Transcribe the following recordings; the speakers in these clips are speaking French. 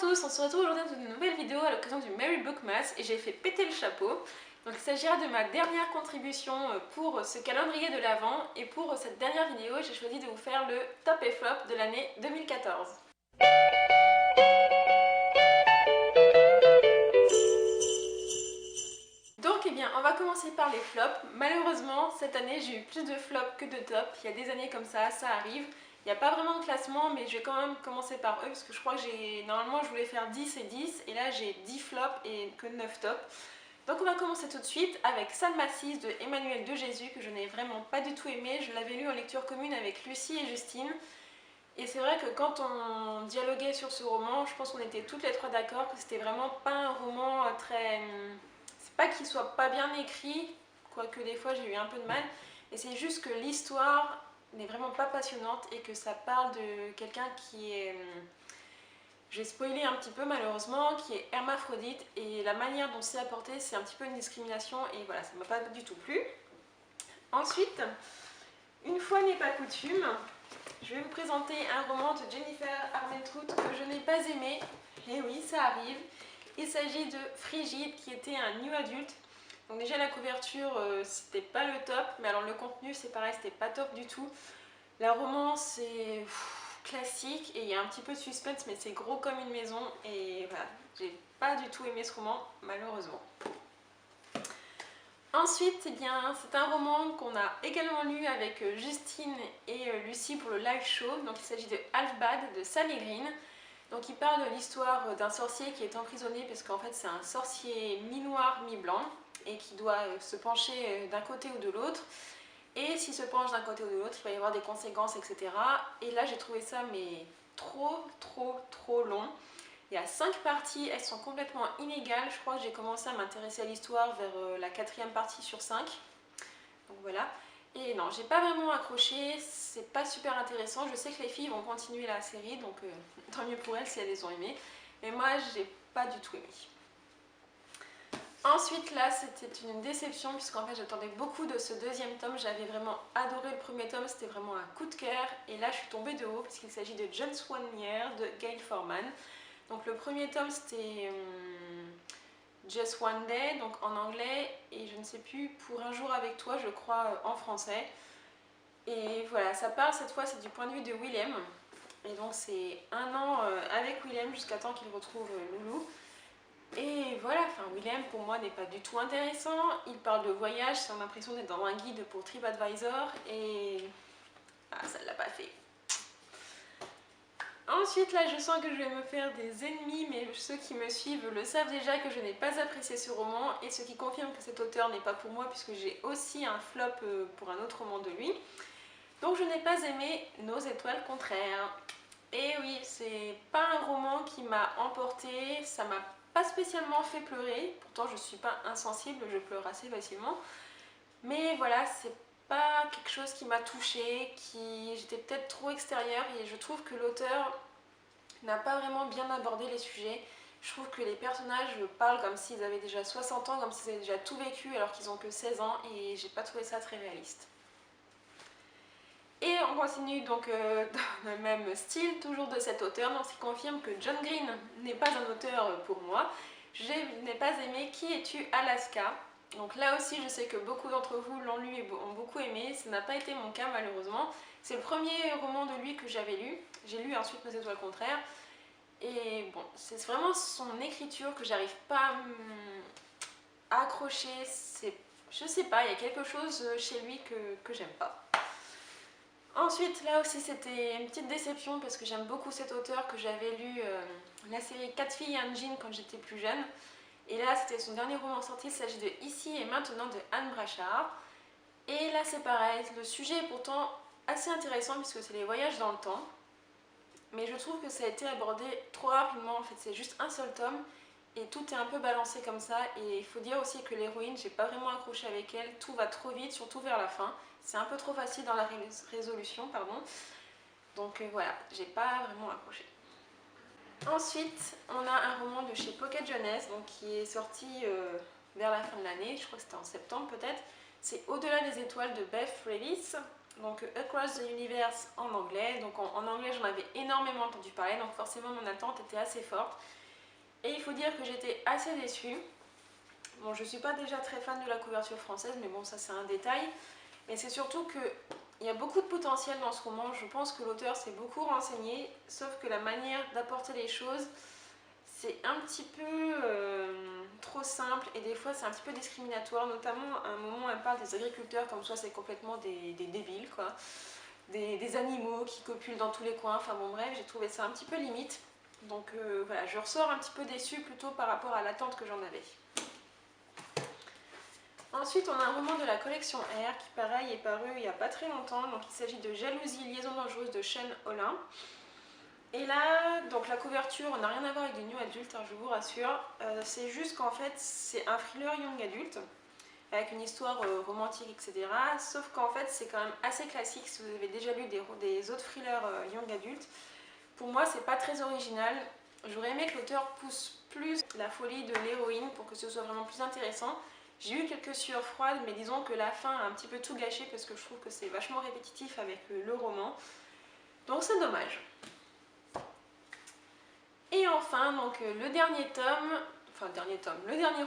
tous, on se retrouve aujourd'hui dans une nouvelle vidéo à l'occasion du Merry Bookmas et j'ai fait péter le chapeau. Donc il s'agira de ma dernière contribution pour ce calendrier de l'Avent et pour cette dernière vidéo j'ai choisi de vous faire le top et flop de l'année 2014. Donc eh bien on va commencer par les flops. Malheureusement cette année j'ai eu plus de flops que de tops, il y a des années comme ça arrive. Il n'y a pas vraiment de classement mais je vais quand même commencer par eux parce que je crois que normalement je voulais faire 10 et 10 et là j'ai 10 flops et que 9 tops. Donc on va commencer tout de suite avec Salma 6 de Emmanuel de Jésus que je n'ai vraiment pas du tout aimé. Je l'avais lu en lecture commune avec Lucie et Justine. Et c'est vrai que quand on dialoguait sur ce roman, je pense qu'on était toutes les trois d'accord que c'était vraiment pas un roman très... C'est pas qu'il soit pas bien écrit, quoique des fois j'ai eu un peu de mal, mais c'est juste que l'histoire n'est vraiment pas passionnante et que ça parle de quelqu'un qui est... Je vais spoiler un petit peu malheureusement, qui est hermaphrodite et la manière dont c'est apporté, c'est un petit peu une discrimination et voilà, ça m'a pas du tout plu. Ensuite, une fois n'est pas coutume, je vais vous présenter un roman de Jennifer Armentrout que je n'ai pas aimé. Et oui, ça arrive. Il s'agit de Frigide qui était un new adulte. Donc déjà la couverture, c'était pas le top, mais alors le contenu c'est pareil, c'était pas top du tout. La romance c'est classique et il y a un petit peu de suspense mais c'est gros comme une maison et voilà, j'ai pas du tout aimé ce roman malheureusement. Ensuite, eh bien, c'est un roman qu'on a également lu avec Justine et Lucie pour le live show. Donc il s'agit de Half-Bad de Sally Green. Donc il parle de l'histoire d'un sorcier qui est emprisonné parce qu'en fait c'est un sorcier mi-noir, mi-blanc et qui doit se pencher d'un côté ou de l'autre. Et s'il se penche d'un côté ou de l'autre, il va y avoir des conséquences, etc. Et là j'ai trouvé ça mais trop long. Il y a 5 parties, elles sont complètement inégales. Je crois que j'ai commencé à m'intéresser à l'histoire vers la 4e partie sur 5. Donc voilà. Et non, j'ai pas vraiment accroché, c'est pas super intéressant. Je sais que les filles vont continuer la série, donc tant mieux pour elles si elles les ont aimées. Mais moi, j'ai pas du tout aimé. Ensuite, là, c'était une déception puisqu'en fait, j'attendais beaucoup de ce 2e tome. J'avais vraiment adoré le 1er tome, c'était vraiment un coup de cœur. Et là, je suis tombée de haut puisqu'il s'agit de Just One Year de Gail Forman. Donc le 1er tome, c'était Just One Day, donc en anglais, et je ne sais plus, Pour un jour avec toi, je crois, en français. Et voilà, ça parle cette fois, c'est du point de vue de Willem. Et donc c'est un an avec Willem jusqu'à temps qu'il retrouve Loulou. Et voilà, enfin Willem pour moi n'est pas du tout intéressant. Il parle de voyage, j'ai l'impression d'être dans un guide pour TripAdvisor et ça ne l'a pas fait. Ensuite là je sens que je vais me faire des ennemis, mais ceux qui me suivent le savent déjà que je n'ai pas apprécié ce roman et ce qui confirme que cet auteur n'est pas pour moi puisque j'ai aussi un flop pour un autre roman de lui. Donc je n'ai pas aimé Nos étoiles contraires. Et oui, c'est pas un roman qui m'a emporté, ça m'a pas spécialement fait pleurer, pourtant je suis pas insensible, je pleure assez facilement. Mais voilà, c'est pas quelque chose qui m'a touchée, j'étais peut-être trop extérieure et je trouve que l'auteur n'a pas vraiment bien abordé les sujets. Je trouve que les personnages parlent comme s'ils avaient déjà 60 ans, comme s'ils avaient déjà tout vécu alors qu'ils ont que 16 ans et j'ai pas trouvé ça très réaliste. Et on continue donc dans le même style, toujours de cet auteur, donc ce qui confirme que John Green n'est pas un auteur pour moi. Je n'ai pas aimé Qui es-tu Alaska. Donc là aussi je sais que beaucoup d'entre vous l'ont lu et ont beaucoup aimé, ça n'a pas été mon cas malheureusement. C'est le premier roman de lui que j'avais lu, j'ai lu ensuite Nos étoiles contraires. Et bon, c'est vraiment son écriture que j'arrive pas à accrocher, je sais pas, il y a quelque chose chez lui que j'aime pas. Ensuite, là aussi c'était une petite déception parce que j'aime beaucoup cet auteur que j'avais lu la série 4 filles et un jean quand j'étais plus jeune. Et là c'était son dernier roman sorti, il s'agit de Ici et maintenant de Anne Brachard. Et là c'est pareil, le sujet est pourtant assez intéressant puisque c'est les voyages dans le temps. Mais je trouve que ça a été abordé trop rapidement, en fait c'est juste un seul tome. Et tout est un peu balancé comme ça et il faut dire aussi que l'héroïne, j'ai pas vraiment accroché avec elle, tout va trop vite, surtout vers la fin. C'est un peu trop facile dans la résolution, pardon. Donc voilà, j'ai pas vraiment accroché. Ensuite, on a un roman de chez Pocket Jeunesse, donc qui est sorti vers la fin de l'année, je crois que c'était en septembre peut-être. C'est Au-delà des étoiles de Beth Revis. donc Across the Universe en anglais. Donc en anglais j'en avais énormément entendu parler, donc forcément mon attente était assez forte. Et il faut dire que j'étais assez déçue. Bon, je suis pas déjà très fan de la couverture française, mais bon, ça c'est un détail. Mais c'est surtout qu'il y a beaucoup de potentiel dans ce roman. Je pense que l'auteur s'est beaucoup renseigné, sauf que la manière d'apporter les choses, c'est un petit peu trop simple et des fois c'est un petit peu discriminatoire. Notamment à un moment elle parle des agriculteurs comme soit c'est complètement des débiles quoi. Des animaux qui copulent dans tous les coins. Enfin bon bref, j'ai trouvé ça un petit peu limite. Donc voilà, je ressors un petit peu déçue plutôt par rapport à l'attente que j'en avais. Ensuite, on a un roman de la collection R qui, pareil, est paru il n'y a pas très longtemps. Donc, il s'agit de Jalousie, liaison dangereuse de Shane Olin. Et là, donc la couverture, on n'a rien à voir avec du new adulte, hein, je vous rassure. C'est juste qu'en fait, c'est un thriller young adulte avec une histoire romantique, etc. Sauf qu'en fait, c'est quand même assez classique si vous avez déjà lu des autres thrillers young adultes. Pour moi, c'est pas très original. J'aurais aimé que l'auteur pousse plus la folie de l'héroïne pour que ce soit vraiment plus intéressant. J'ai eu quelques sueurs froides, mais disons que la fin a un petit peu tout gâché parce que je trouve que c'est vachement répétitif avec le roman. Donc c'est dommage. Et enfin, donc le dernier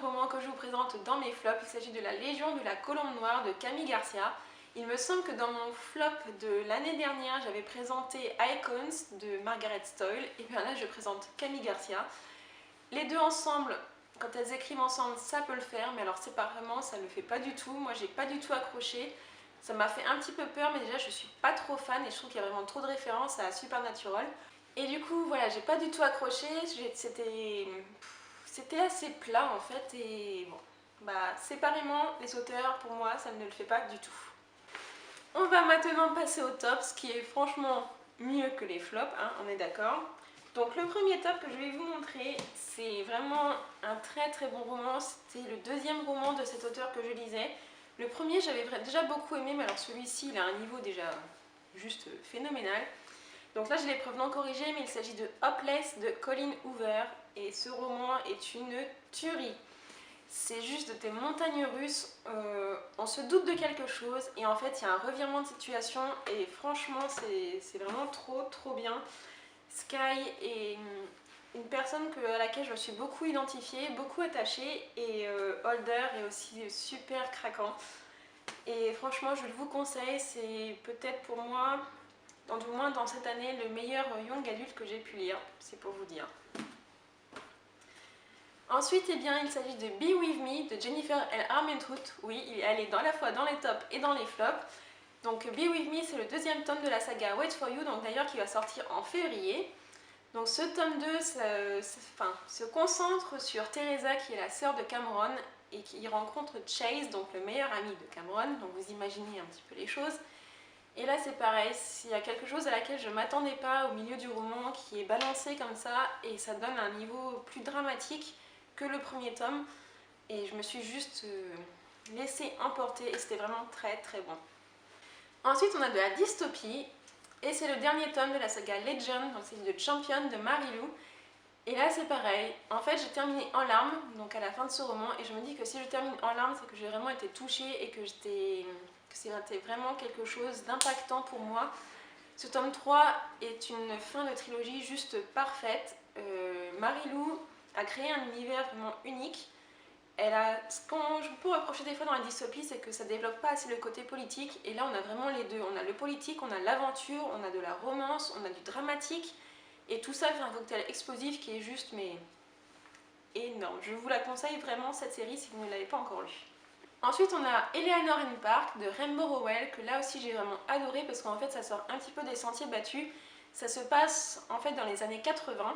roman que je vous présente dans mes flops, il s'agit de La Légion de la Colombe Noire de Camille Garcia. Il me semble que dans mon flop de l'année dernière, j'avais présenté Icons de Margaret Stoyle, et bien là je présente Camille Garcia. Les deux ensemble, quand elles écrivent ensemble, ça peut le faire, mais alors séparément, ça ne le fait pas du tout. Moi, j'ai pas du tout accroché. Ça m'a fait un petit peu peur, mais déjà, je suis pas trop fan et je trouve qu'il y a vraiment trop de références à Supernatural. Et du coup, voilà, j'ai pas du tout accroché. C'était assez plat en fait. Et bon, bah, séparément, les auteurs, pour moi, ça ne le fait pas du tout. On va maintenant passer au top, ce qui est franchement mieux que les flops, hein, on est d'accord. Donc le premier top que je vais vous montrer, c'est vraiment un très très bon roman. C'était le deuxième roman de cet auteur que je lisais. Le premier j'avais déjà beaucoup aimé, mais alors celui-ci il a un niveau déjà juste phénoménal. Donc là j'ai l'épreuve non corrigée, mais il s'agit de Hopeless de Colleen Hoover. Et ce roman est une tuerie. C'est juste des montagnes russes, on se doute de quelque chose et en fait il y a un revirement de situation et franchement c'est vraiment trop bien. Sky est une personne à laquelle je me suis beaucoup identifiée, beaucoup attachée et Holder est aussi super craquant. Et franchement je vous conseille, c'est peut-être pour moi, du moins dans cette année, le meilleur young adulte que j'ai pu lire, c'est pour vous dire. Ensuite, eh bien, il s'agit de Be With Me de Jennifer L. Armentrout. Oui, elle est à la fois dans les tops et dans les flops. Donc Be With Me, c'est le deuxième tome de la saga Wait For You, donc d'ailleurs qui va sortir en février. Donc ce tome 2 se concentre sur Teresa qui est la sœur de Cameron et qui rencontre Chase, donc le meilleur ami de Cameron. Donc vous imaginez un petit peu les choses. Et là c'est pareil, il y a quelque chose à laquelle je ne m'attendais pas au milieu du roman qui est balancé comme ça et ça donne un niveau plus dramatique que le premier tome et je me suis juste laissée emporter et c'était vraiment très bon. Ensuite on a de la dystopie et c'est le dernier tome de la saga Legend, donc c'est de Champion de Marie-Lou. Et là c'est pareil, en fait j'ai terminé en larmes donc à la fin de ce roman et je me dis que si je termine en larmes c'est que j'ai vraiment été touchée et que c'était vraiment quelque chose d'impactant pour moi. Ce tome 3 est une fin de trilogie juste parfaite. Marie-Lou a créé un univers vraiment unique. Ce qu'on je peux reprocher des fois dans la dystopie, c'est que ça développe pas assez le côté politique. Et là, on a vraiment les deux. On a le politique, on a l'aventure, on a de la romance, on a du dramatique. Et tout ça fait un cocktail explosif qui est juste, mais énorme. Je vous la conseille vraiment, cette série, si vous ne l'avez pas encore lue. Ensuite, on a Eleanor and Park de Rainbow Rowell, que là aussi j'ai vraiment adoré parce qu'en fait, ça sort un petit peu des sentiers battus. Ça se passe en fait dans les années 80.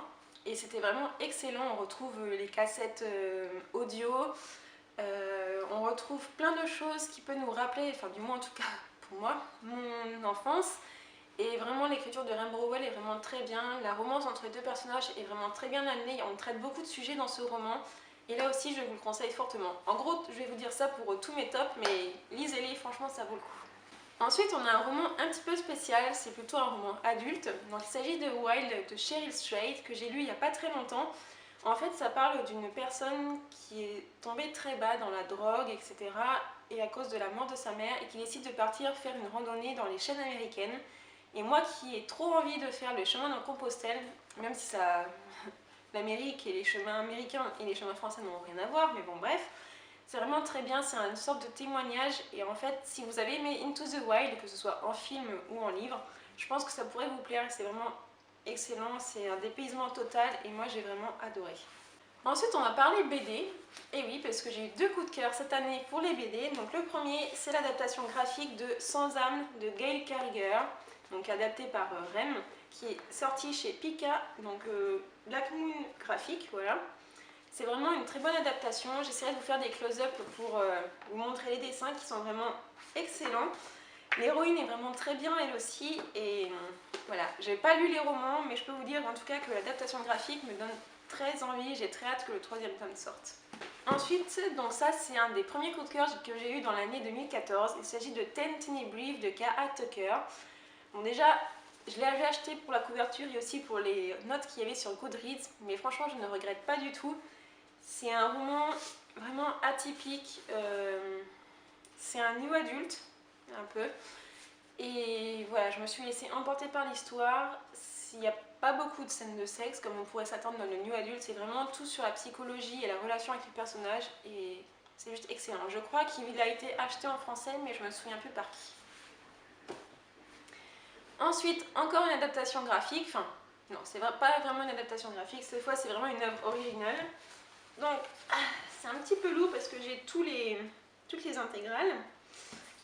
Et c'était vraiment excellent, on retrouve les cassettes audio, on retrouve plein de choses qui peuvent nous rappeler, enfin du moins en tout cas pour moi, mon enfance. Et vraiment l'écriture de Rainbow Rowell est vraiment très bien, la romance entre les deux personnages est vraiment très bien amenée, on traite beaucoup de sujets dans ce roman. Et là aussi je vous le conseille fortement. En gros je vais vous dire ça pour tous mes tops, mais lisez-les, franchement ça vaut le coup. Ensuite, on a un roman un petit peu spécial, c'est plutôt un roman adulte. Donc, il s'agit de Wild de Cheryl Strait, que j'ai lu il n'y a pas très longtemps. En fait, ça parle d'une personne qui est tombée très bas dans la drogue, etc. et à cause de la mort de sa mère et qu'il décide de partir faire une randonnée dans les chaînes américaines. Et moi qui ai trop envie de faire le chemin de Compostelle, même si ça, l'Amérique et les chemins américains et les chemins français n'ont rien à voir, mais bon bref, c'est vraiment très bien, c'est une sorte de témoignage. Et en fait, si vous avez aimé Into the Wild, que ce soit en film ou en livre, je pense que ça pourrait vous plaire. C'est vraiment excellent, c'est un dépaysement total et moi j'ai vraiment adoré. Ensuite on va parler BD, et oui parce que j'ai eu 2 coups de cœur cette année pour les BD. Donc le premier c'est l'adaptation graphique de Sans âme de Gail Carriger, donc adapté par Rem, qui est sorti chez Pika, donc Black Moon graphique, voilà. C'est vraiment une très bonne adaptation, j'essaierai de vous faire des close-up pour vous montrer les dessins qui sont vraiment excellents. L'héroïne est vraiment très bien elle aussi, et voilà, j'ai pas lu les romans, mais je peux vous dire en tout cas que l'adaptation graphique me donne très envie, j'ai très hâte que le 3e tome sorte. Ensuite, donc ça c'est un des premiers coups de cœur que j'ai eu dans l'année 2014, il s'agit de Ten Tiny Brief de K.A. Tucker. Bon déjà, je l'avais acheté pour la couverture et aussi pour les notes qu'il y avait sur Goodreads, mais franchement je ne regrette pas du tout. C'est un roman vraiment atypique, c'est un new adulte, un peu. Et voilà, je me suis laissée emporter par l'histoire. Il n'y a pas beaucoup de scènes de sexe comme on pourrait s'attendre dans le new adulte, c'est vraiment tout sur la psychologie et la relation avec les personnages et c'est juste excellent. Je crois qu'il a été acheté en français mais je me souviens plus par qui. Ensuite, encore une adaptation graphique, enfin non, c'est pas vraiment une adaptation graphique, cette fois c'est vraiment une œuvre originale. Donc c'est un petit peu lourd parce que j'ai toutes les intégrales.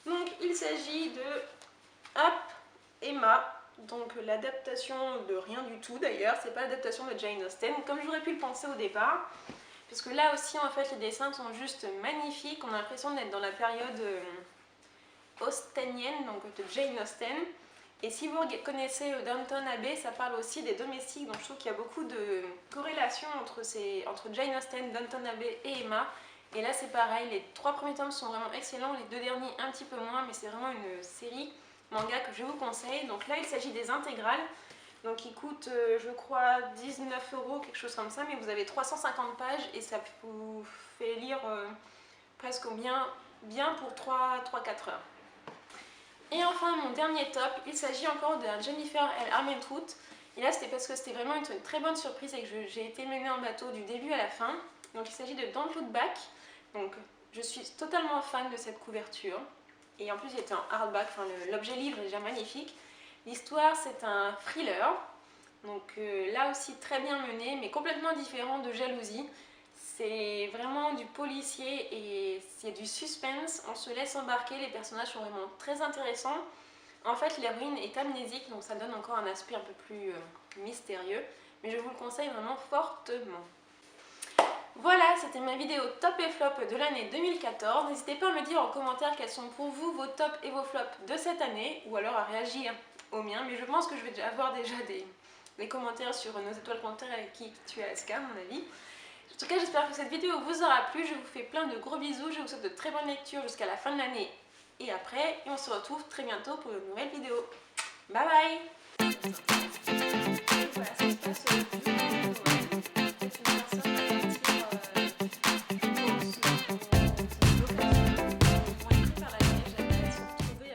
Donc il s'agit de Up Emma, donc l'adaptation de rien du tout d'ailleurs, c'est pas l'adaptation de Jane Austen, comme j'aurais pu le penser au départ, parce que là aussi en fait les dessins sont juste magnifiques, on a l'impression d'être dans la période austenienne, donc de Jane Austen. Et si vous connaissez Downton Abbey, ça parle aussi des domestiques, donc je trouve qu'il y a beaucoup de corrélations entre Jane Austen, Downton Abbey et Emma. Et là c'est pareil, les 3 premiers tomes sont vraiment excellents, les 2 derniers un petit peu moins, mais c'est vraiment une série manga que je vous conseille. Donc là il s'agit des intégrales, donc ils coûtent je crois 19 €, quelque chose comme ça, mais vous avez 350 pages et ça vous fait lire presque bien pour 3-4 heures. Et enfin mon dernier top, il s'agit encore de Jennifer L. Armentrout. Et là c'était parce que c'était vraiment une très bonne surprise et que j'ai été menée en bateau du début à la fin. Donc il s'agit de Don't Look Back. Donc je suis totalement fan de cette couverture. Et en plus il était en hardback, enfin, l'objet livre est déjà magnifique. L'histoire c'est un thriller. Donc là aussi très bien mené mais complètement différent de Jalousie. C'est vraiment du policier et c'est du suspense, on se laisse embarquer, les personnages sont vraiment très intéressants. En fait l'héroïne est amnésique donc ça donne encore un aspect un peu plus mystérieux, mais je vous le conseille vraiment fortement. Voilà, c'était ma vidéo top et flop de l'année 2014. N'hésitez pas à me dire en commentaire quels sont pour vous vos tops et vos flops de cette année, ou alors à réagir aux miens, mais je pense que je vais avoir déjà des commentaires sur nos étoiles compteurs avec qui tu es Alaska à mon avis. En tout cas, j'espère que cette vidéo vous aura plu. Je vous fais plein de gros bisous. Je vous souhaite de très bonnes lectures jusqu'à la fin de l'année et après. Et on se retrouve très bientôt pour une nouvelle vidéo. Bye bye! Voilà, ça se passe.